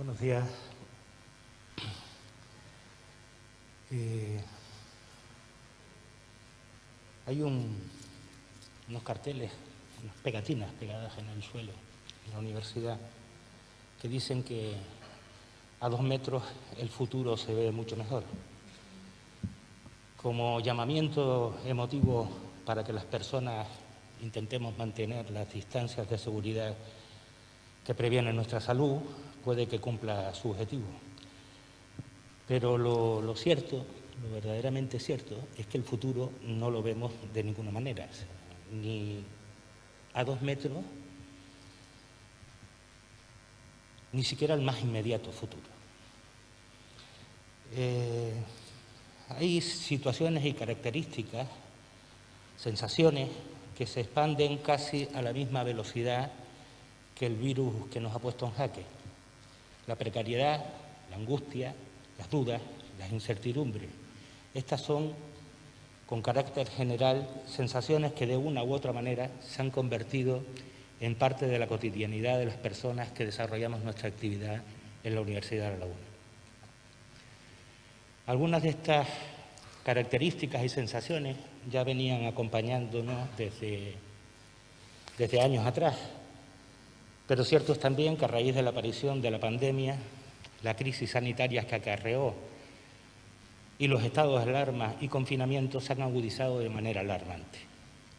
Buenos días. Hay unos carteles, unas pegatinas pegadas en el suelo en la universidad que dicen que a 2 metros el futuro se ve mucho mejor. Como llamamiento emotivo para que las personas intentemos mantener las distancias de seguridad que previenen nuestra salud, puede que cumpla su objetivo. Pero lo cierto, lo verdaderamente cierto, es que el futuro no lo vemos de ninguna manera, o sea, ni a 2 metros, ni siquiera el más inmediato futuro. Hay situaciones y características, sensaciones que se expanden casi a la misma velocidad que el virus que nos ha puesto en jaque. La precariedad, la angustia, las dudas, las incertidumbres. Estas son, con carácter general, sensaciones que de una u otra manera se han convertido en parte de la cotidianidad de las personas que desarrollamos nuestra actividad en la Universidad de La Laguna. Algunas de estas características y sensaciones ya venían acompañándonos desde años atrás, pero cierto es también que a raíz de la aparición de la pandemia, la crisis sanitaria que acarreó y los estados de alarma y confinamiento se han agudizado de manera alarmante.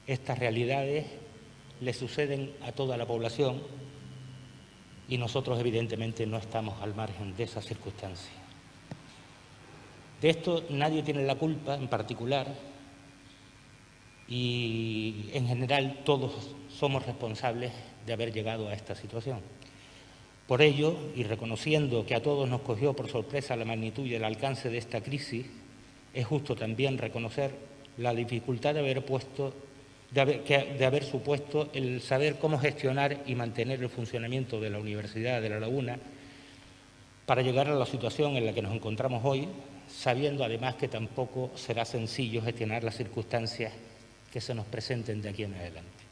Estas realidades le suceden a toda la población y nosotros evidentemente no estamos al margen de esas circunstancias. De esto nadie tiene la culpa en particular y en general todos somos responsables de haber llegado a esta situación. Por ello, y reconociendo que a todos nos cogió por sorpresa la magnitud y el alcance de esta crisis, es justo también reconocer la dificultad de haber supuesto el saber cómo gestionar y mantener el funcionamiento de la Universidad de La Laguna para llegar a la situación en la que nos encontramos hoy, sabiendo además que tampoco será sencillo gestionar las circunstancias que se nos presenten de aquí en adelante.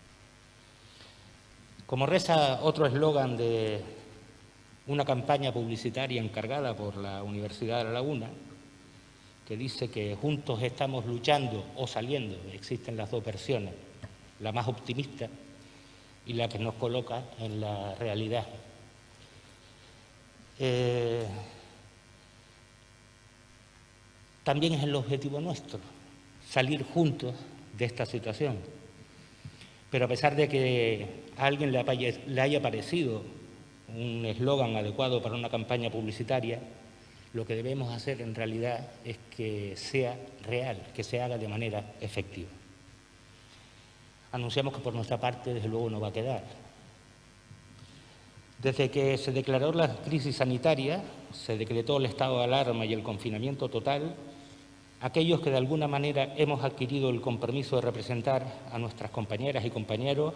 Como reza otro eslogan de una campaña publicitaria encargada por la Universidad de La Laguna, que dice que juntos estamos luchando o saliendo, existen las dos versiones, la más optimista y la que nos coloca en la realidad. También es el objetivo nuestro, salir juntos de esta situación. Pero a pesar de que a alguien le haya parecido un eslogan adecuado para una campaña publicitaria, lo que debemos hacer en realidad es que sea real, que se haga de manera efectiva. Anunciamos que por nuestra parte, desde luego, no va a quedar. Desde que se declaró la crisis sanitaria, se decretó el estado de alarma y el confinamiento total, aquellos que de alguna manera hemos adquirido el compromiso de representar a nuestras compañeras y compañeros,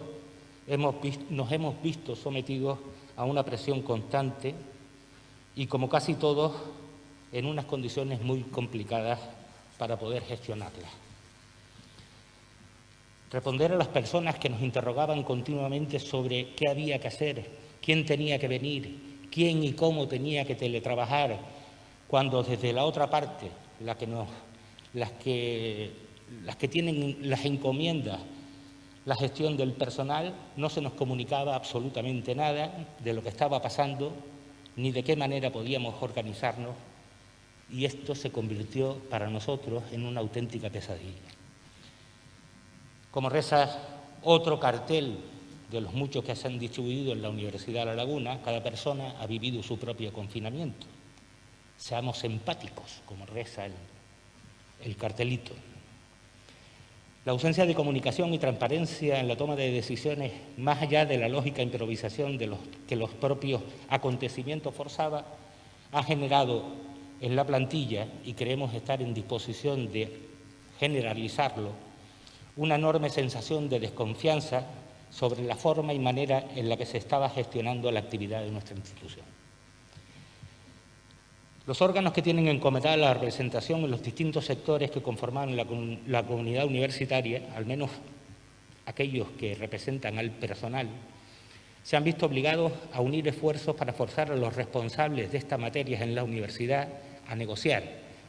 nos hemos visto sometidos a una presión constante y, como casi todos, en unas condiciones muy complicadas para poder gestionarlas. Responder a las personas que nos interrogaban continuamente sobre qué había que hacer, quién tenía que venir, quién y cómo tenía que teletrabajar, cuando desde la otra parte, las que tienen las encomiendas, la gestión del personal, no se nos comunicaba absolutamente nada de lo que estaba pasando ni de qué manera podíamos organizarnos, y esto se convirtió para nosotros en una auténtica pesadilla. Como reza otro cartel de los muchos que se han distribuido en la Universidad de La Laguna, cada persona ha vivido su propio confinamiento. Seamos empáticos, como reza el cartelito. La ausencia de comunicación y transparencia en la toma de decisiones, más allá de la lógica improvisación que los propios acontecimientos forzaban, ha generado en la plantilla, y creemos estar en disposición de generalizarlo, una enorme sensación de desconfianza sobre la forma y manera en la que se estaba gestionando la actividad de nuestra institución. Los órganos que tienen encomendada la representación en los distintos sectores que conforman la comunidad universitaria, al menos aquellos que representan al personal, se han visto obligados a unir esfuerzos para forzar a los responsables de estas materias en la universidad a negociar,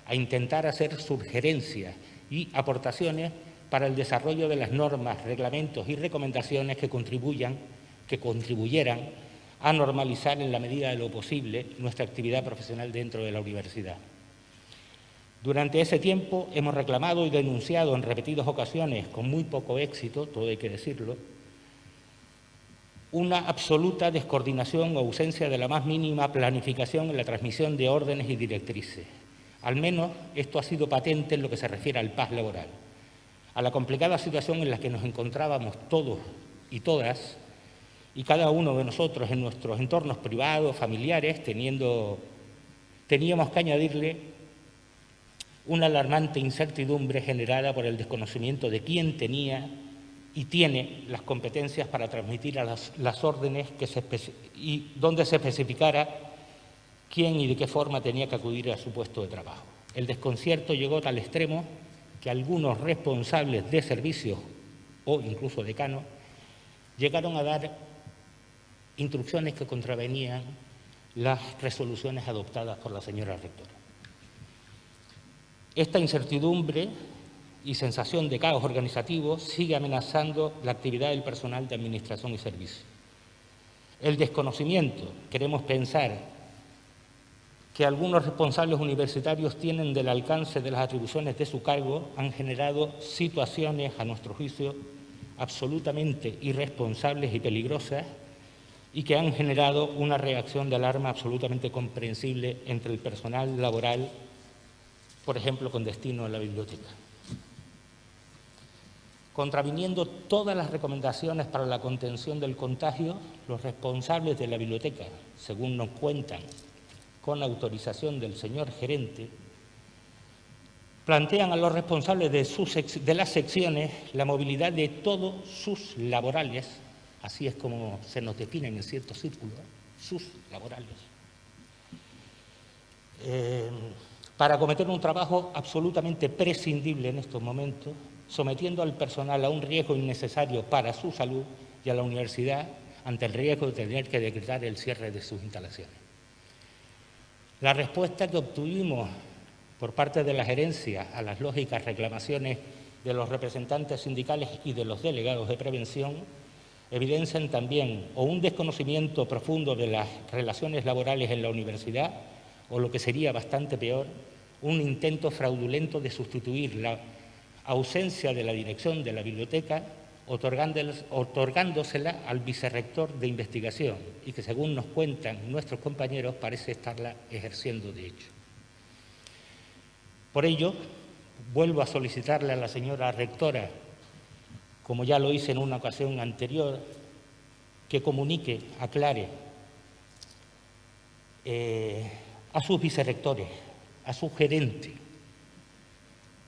a intentar hacer sugerencias y aportaciones para el desarrollo de las normas, reglamentos y recomendaciones que contribuyeran a normalizar en la medida de lo posible nuestra actividad profesional dentro de la universidad. Durante ese tiempo hemos reclamado y denunciado en repetidas ocasiones, con muy poco éxito, todo hay que decirlo, una absoluta descoordinación o ausencia de la más mínima planificación en la transmisión de órdenes y directrices. Al menos esto ha sido patente en lo que se refiere al PAS laboral, a la complicada situación en la que nos encontrábamos todos y todas, y cada uno de nosotros en nuestros entornos privados, familiares, teníamos que añadirle una alarmante incertidumbre generada por el desconocimiento de quién tenía y tiene las competencias para transmitir a las órdenes y donde se especificara quién y de qué forma tenía que acudir a su puesto de trabajo. El desconcierto llegó a tal extremo que algunos responsables de servicios o incluso decanos llegaron a dar instrucciones que contravenían las resoluciones adoptadas por la señora rectora. Esta incertidumbre y sensación de caos organizativo sigue amenazando la actividad del personal de administración y servicio. El desconocimiento, queremos pensar, que algunos responsables universitarios tienen del alcance de las atribuciones de su cargo, han generado situaciones, a nuestro juicio, absolutamente irresponsables y peligrosas y que han generado una reacción de alarma absolutamente comprensible entre el personal laboral, por ejemplo, con destino a la biblioteca. Contraviniendo todas las recomendaciones para la contención del contagio, los responsables de la biblioteca, según nos cuentan, con autorización del señor gerente, plantean a los responsables de las secciones la movilidad de todos sus laborales, así es como se nos definen en ciertos círculos, sus laborales, para acometer un trabajo absolutamente prescindible en estos momentos, sometiendo al personal a un riesgo innecesario para su salud y a la universidad ante el riesgo de tener que decretar el cierre de sus instalaciones. La respuesta que obtuvimos por parte de la gerencia a las lógicas reclamaciones de los representantes sindicales y de los delegados de prevención evidencian también o un desconocimiento profundo de las relaciones laborales en la universidad o, lo que sería bastante peor, un intento fraudulento de sustituir la ausencia de la dirección de la biblioteca otorgándosela al vicerrector de investigación y que, según nos cuentan nuestros compañeros, parece estarla ejerciendo de hecho. Por ello, vuelvo a solicitarle a la señora rectora, como ya lo hice en una ocasión anterior, que comunique, aclare a sus vicerrectores, a su gerente,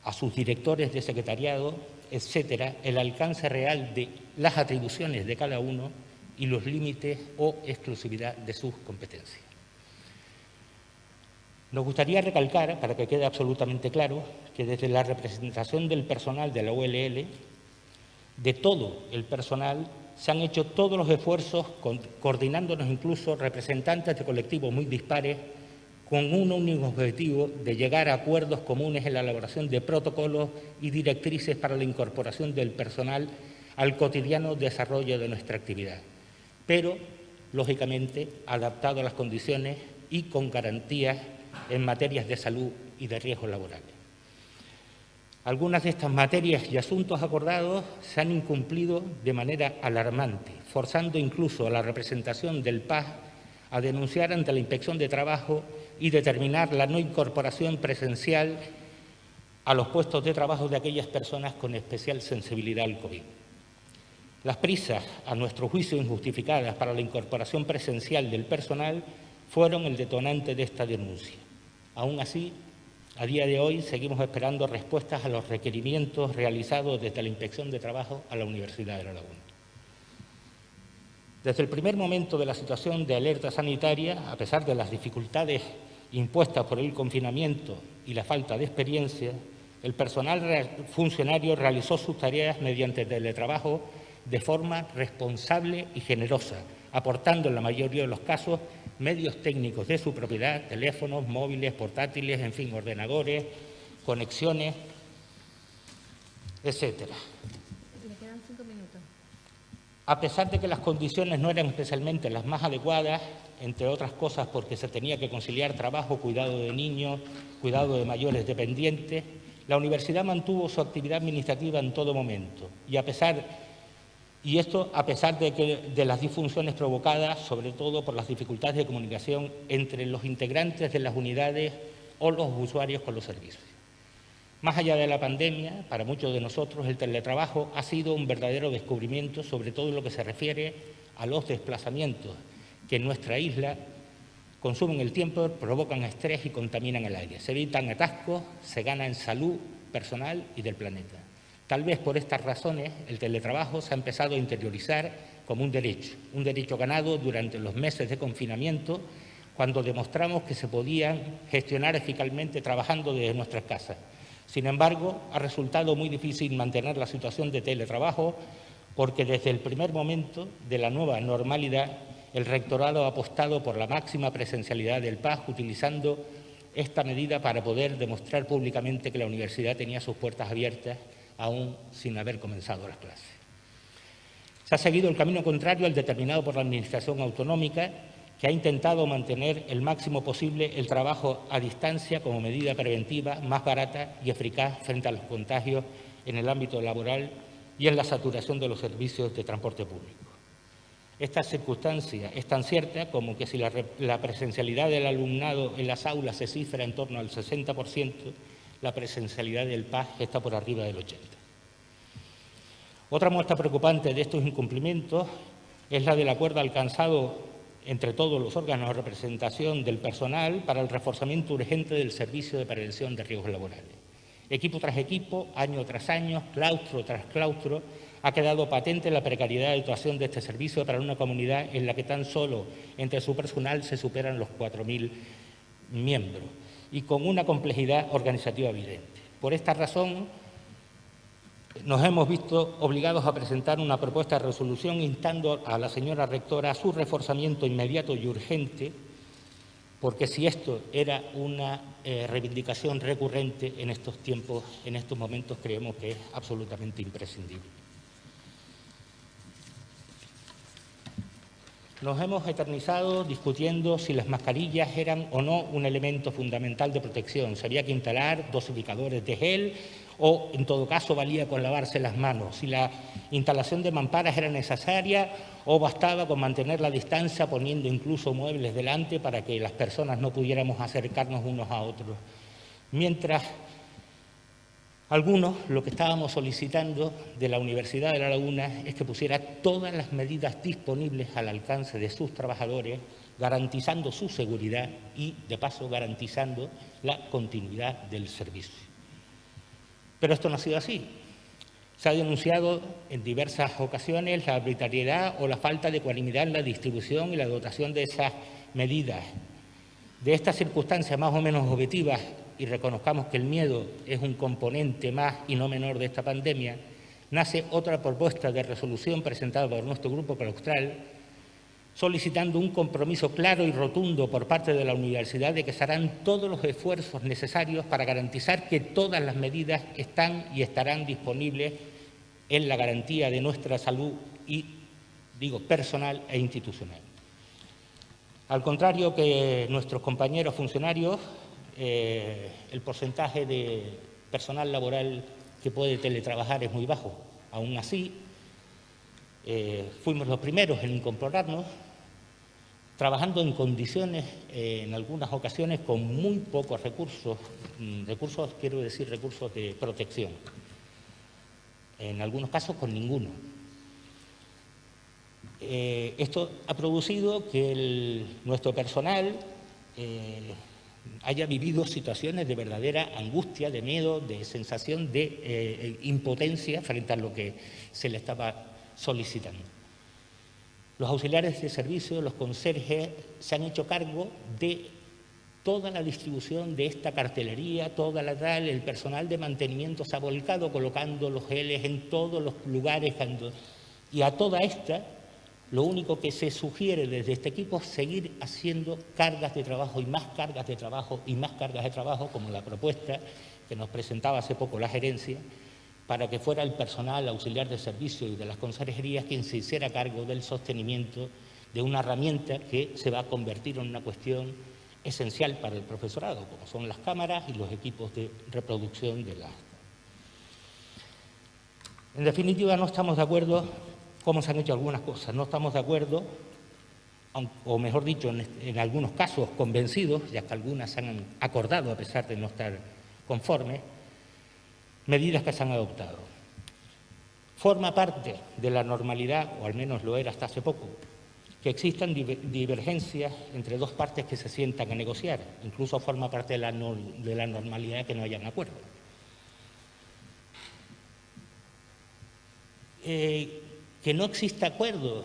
a sus directores de secretariado, etcétera, el alcance real de las atribuciones de cada uno y los límites o exclusividad de sus competencias. Nos gustaría recalcar, para que quede absolutamente claro, que desde la representación del personal de la ULL, de todo el personal, se han hecho todos los esfuerzos, coordinándonos incluso representantes de colectivos muy dispares, con un único objetivo de llegar a acuerdos comunes en la elaboración de protocolos y directrices para la incorporación del personal al cotidiano desarrollo de nuestra actividad, pero, lógicamente, adaptado a las condiciones y con garantías en materias de salud y de riesgos laborales. Algunas de estas materias y asuntos acordados se han incumplido de manera alarmante, forzando incluso a la representación del PAS a denunciar ante la Inspección de Trabajo y determinar la no incorporación presencial a los puestos de trabajo de aquellas personas con especial sensibilidad al COVID. Las prisas, a nuestro juicio injustificadas, para la incorporación presencial del personal fueron el detonante de esta denuncia. Aún así, a día de hoy seguimos esperando respuestas a los requerimientos realizados desde la Inspección de Trabajo a la Universidad de La Laguna. Desde el primer momento de la situación de alerta sanitaria, a pesar de las dificultades impuestas por el confinamiento y la falta de experiencia, el personal funcionario realizó sus tareas mediante teletrabajo de forma responsable y generosa, aportando en la mayoría de los casos medios técnicos de su propiedad, teléfonos, móviles, portátiles, en fin, ordenadores, conexiones, etcétera. Me quedan 5 minutos. A pesar de que las condiciones no eran especialmente las más adecuadas, entre otras cosas porque se tenía que conciliar trabajo, cuidado de niños, cuidado de mayores dependientes, la universidad mantuvo su actividad administrativa en todo momento y esto a pesar de las disfunciones provocadas, sobre todo por las dificultades de comunicación entre los integrantes de las unidades o los usuarios con los servicios. Más allá de la pandemia, para muchos de nosotros el teletrabajo ha sido un verdadero descubrimiento, sobre todo en lo que se refiere a los desplazamientos que en nuestra isla consumen el tiempo, provocan estrés y contaminan el aire. Se evitan atascos, se gana en salud personal y del planeta. Tal vez por estas razones el teletrabajo se ha empezado a interiorizar como un derecho ganado durante los meses de confinamiento, cuando demostramos que se podían gestionar eficazmente trabajando desde nuestras casas. Sin embargo, ha resultado muy difícil mantener la situación de teletrabajo porque desde el primer momento de la nueva normalidad el rectorado ha apostado por la máxima presencialidad del PAS, utilizando esta medida para poder demostrar públicamente que la universidad tenía sus puertas abiertas aún sin haber comenzado las clases. Se ha seguido el camino contrario al determinado por la Administración autonómica, que ha intentado mantener el máximo posible el trabajo a distancia como medida preventiva más barata y eficaz frente a los contagios en el ámbito laboral y en la saturación de los servicios de transporte público. Esta circunstancia es tan cierta como que si la presencialidad del alumnado en las aulas se cifra en torno al 60%, la presencialidad del PAS está por arriba del 80%. Otra muestra preocupante de estos incumplimientos es la del acuerdo alcanzado entre todos los órganos de representación del personal para el reforzamiento urgente del servicio de prevención de riesgos laborales. Equipo tras equipo, año tras año, claustro tras claustro, ha quedado patente la precariedad de actuación de este servicio para una comunidad en la que tan solo entre su personal se superan los 4.000 miembros y con una complejidad organizativa evidente. Por esta razón, nos hemos visto obligados a presentar una propuesta de resolución instando a la señora rectora a su reforzamiento inmediato y urgente, porque si esto era una reivindicación recurrente en estos tiempos, en estos momentos, creemos que es absolutamente imprescindible. Nos hemos eternizado discutiendo si las mascarillas eran o no un elemento fundamental de protección. Si había que instalar dosificadores de gel o, en todo caso, valía con lavarse las manos. Si la instalación de mamparas era necesaria o bastaba con mantener la distancia poniendo incluso muebles delante para que las personas no pudiéramos acercarnos unos a otros. Mientras algunos, lo que estábamos solicitando de la Universidad de La Laguna es que pusiera todas las medidas disponibles al alcance de sus trabajadores, garantizando su seguridad y, de paso, garantizando la continuidad del servicio. Pero esto no ha sido así. Se ha denunciado en diversas ocasiones la arbitrariedad o la falta de ecuanimidad en la distribución y la dotación de esas medidas. De estas circunstancias más o menos objetivas, y reconozcamos que el miedo es un componente más y no menor de esta pandemia, nace otra propuesta de resolución presentada por nuestro grupo claustral, solicitando un compromiso claro y rotundo por parte de la universidad de que se harán todos los esfuerzos necesarios para garantizar que todas las medidas están y estarán disponibles en la garantía de nuestra salud y, personal e institucional. Al contrario que nuestros compañeros funcionarios, el porcentaje de personal laboral que puede teletrabajar es muy bajo. Aún así, fuimos los primeros en incorporarnos, trabajando en condiciones, en algunas ocasiones, con muy pocos recursos, quiero decir recursos de protección, en algunos casos con ninguno. Esto ha producido que nuestro personal haya vivido situaciones de verdadera angustia, de miedo, de sensación de impotencia frente a lo que se le estaba solicitando. Los auxiliares de servicio, los conserjes, se han hecho cargo de toda la distribución de esta cartelería, toda la tal, el personal de mantenimiento se ha volcado colocando los geles en todos los lugares y a toda esta Lo único que se sugiere desde este equipo es seguir haciendo cargas de trabajo y más cargas de trabajo y más cargas de trabajo, como la propuesta que nos presentaba hace poco la gerencia, para que fuera el personal auxiliar de servicio y de las consejerías quien se hiciera cargo del sostenimiento de una herramienta que se va a convertir en una cuestión esencial para el profesorado, como son las cámaras y los equipos de reproducción del acta. En definitiva, no estamos de acuerdo cómo se han hecho algunas cosas. No estamos de acuerdo, o mejor dicho, en algunos casos convencidos, ya que algunas se han acordado a pesar de no estar conformes, medidas que se han adoptado. Forma parte de la normalidad, o al menos lo era hasta hace poco, que existan divergencias entre dos partes que se sientan a negociar. Incluso forma parte de la normalidad que no hayan acuerdo. Que no exista acuerdo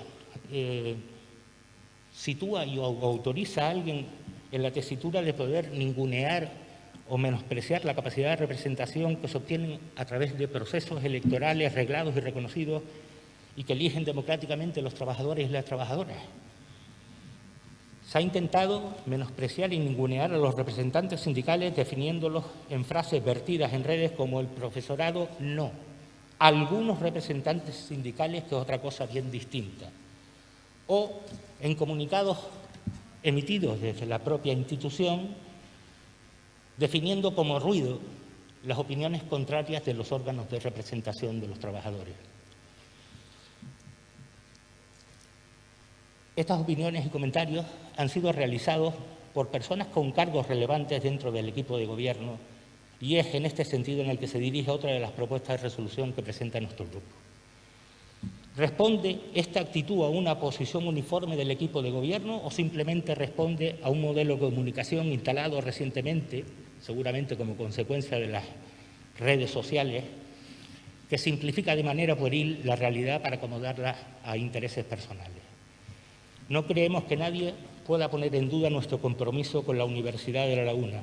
sitúa y autoriza a alguien en la tesitura de poder ningunear o menospreciar la capacidad de representación que se obtiene a través de procesos electorales reglados y reconocidos y que eligen democráticamente los trabajadores y las trabajadoras. Se ha intentado menospreciar y ningunear a los representantes sindicales definiéndolos en frases vertidas en redes como el profesorado no. Algunos representantes sindicales, que es otra cosa bien distinta, o en comunicados emitidos desde la propia institución, definiendo como ruido las opiniones contrarias de los órganos de representación de los trabajadores. Estas opiniones y comentarios han sido realizados por personas con cargos relevantes dentro del equipo de gobierno y es en este sentido en el que se dirige otra de las propuestas de resolución que presenta nuestro grupo. ¿Responde esta actitud a una posición uniforme del equipo de gobierno o simplemente responde a un modelo de comunicación instalado recientemente, seguramente como consecuencia de las redes sociales, que simplifica de manera pueril la realidad para acomodarla a intereses personales? No creemos que nadie pueda poner en duda nuestro compromiso con la Universidad de La Laguna,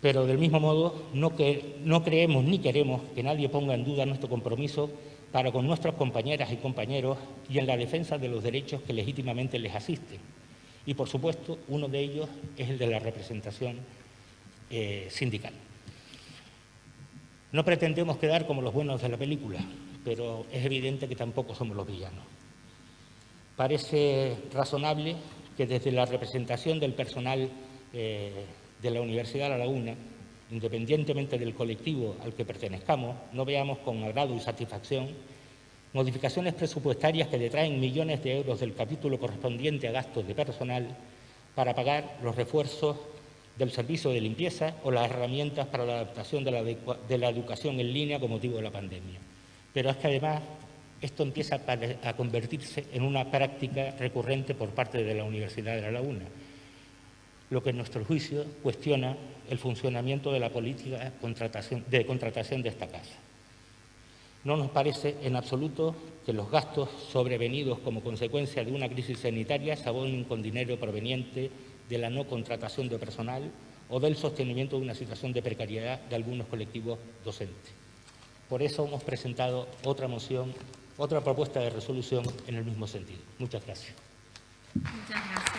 pero del mismo modo no creemos ni queremos que nadie ponga en duda nuestro compromiso para con nuestras compañeras y compañeros y en la defensa de los derechos que legítimamente les asisten. Y, por supuesto, uno de ellos es el de la representación sindical. No pretendemos quedar como los buenos de la película, pero es evidente que tampoco somos los villanos. Parece razonable que desde la representación del personal de la Universidad de La Laguna, independientemente del colectivo al que pertenezcamos, no veamos con agrado y satisfacción modificaciones presupuestarias que detraen millones de euros del capítulo correspondiente a gastos de personal para pagar los refuerzos del servicio de limpieza o las herramientas para la adaptación de la educación en línea con motivo de la pandemia. Pero es que además esto empieza a convertirse en una práctica recurrente por parte de la Universidad de La Laguna, lo que en nuestro juicio cuestiona el funcionamiento de la política de contratación de esta casa. No nos parece en absoluto que los gastos sobrevenidos como consecuencia de una crisis sanitaria se abonen con dinero proveniente de la no contratación de personal o del sostenimiento de una situación de precariedad de algunos colectivos docentes. Por eso hemos presentado otra propuesta de resolución en el mismo sentido. Muchas gracias. Muchas gracias.